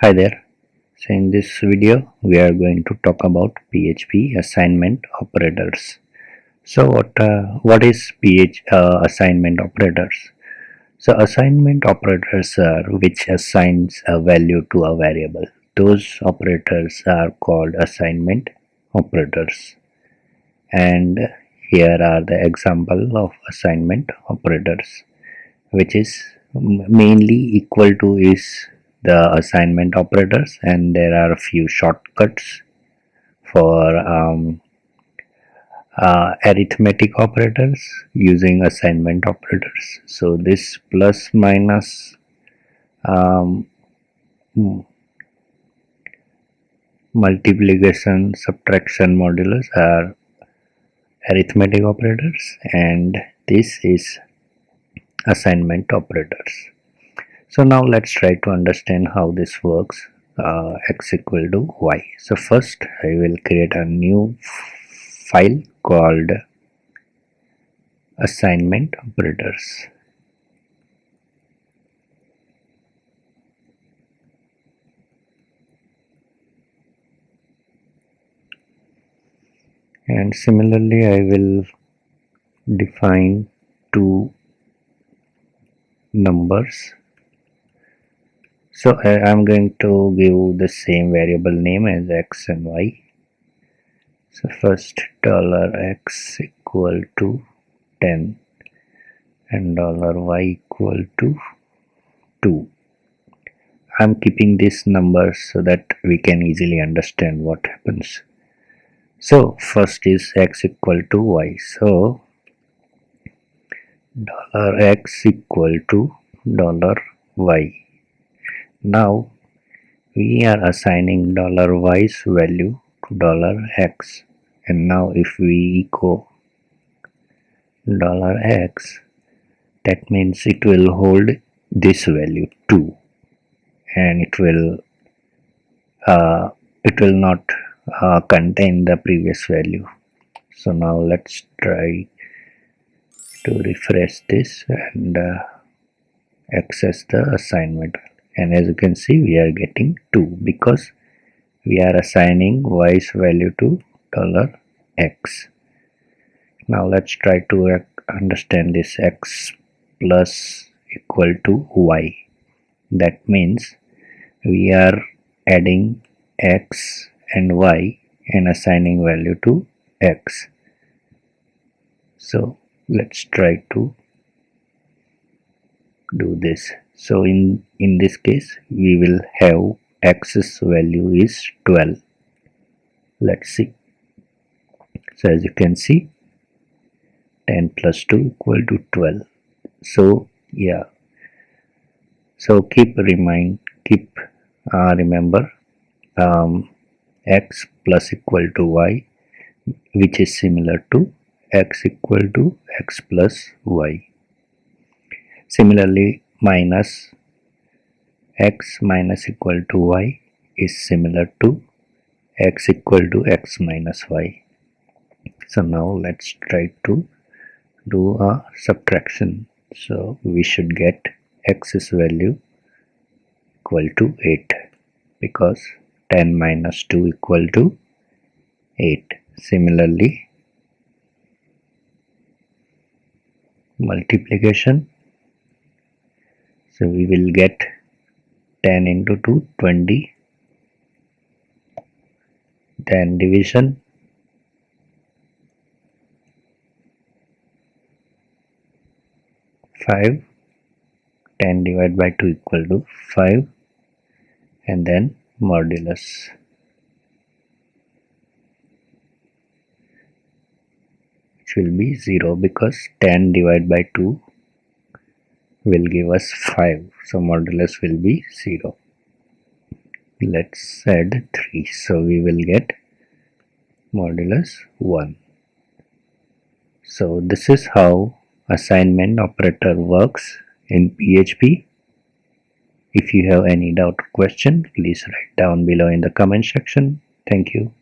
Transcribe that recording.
Hi there. So in this video we are going to talk about PHP assignment operators. So what is assignment operators? So assignment operators are which assigns a value to a variable. Those operators are called assignment operators. And here are the example of assignment operators, which is mainly equal to is the assignment operators, and there are a few shortcuts for arithmetic operators using assignment operators. So this plus minus um, multiplication, subtraction, modulus are arithmetic operators, and this is assignment operators. So now let's try to understand how this works. X equal to y. So first I will create a new file called assignment operators. And similarly I will define two numbers. So I am going to give the same variable name as x and y. So first $x equal to 10 and $y equal to 2. I'm keeping these numbers so that we can easily understand what happens. So first is x equal to y. So $x equal to $y. Now we are assigning $y's value to $x, and now if we echo $x, that means it will hold this value 2, and it will not contain the previous value. So now let's try to refresh this and access the assignment, and as you can see we are getting 2 because we are assigning y's value to $x. Now let's try to understand this x plus equal to y. That means we are adding x and y and assigning value to x. So let's try to do this. So in this case we will have x's value is 12. Let's see. So as you can see 10 plus 2 equal to 12. So yeah, so remember x plus equal to y, which is similar to x equal to x plus y. Similarly, minus x minus equal to y is similar to x equal to x minus y. So now let's try to do a subtraction. So we should get x's value equal to 8 because 10 minus 2 equal to 8. Similarly, multiplication. So we will get 10 into 2, 20. Then division. 5. 10 divided by 2 equal to 5. And then modulus. Which will be 0 because 10 divided by 2 will give us 5. So modulus will be 0. Let's add 3. So we will get modulus 1. So this is how assignment operator works in PHP. If you have any doubt or question, please write down below in the comment section. Thank you.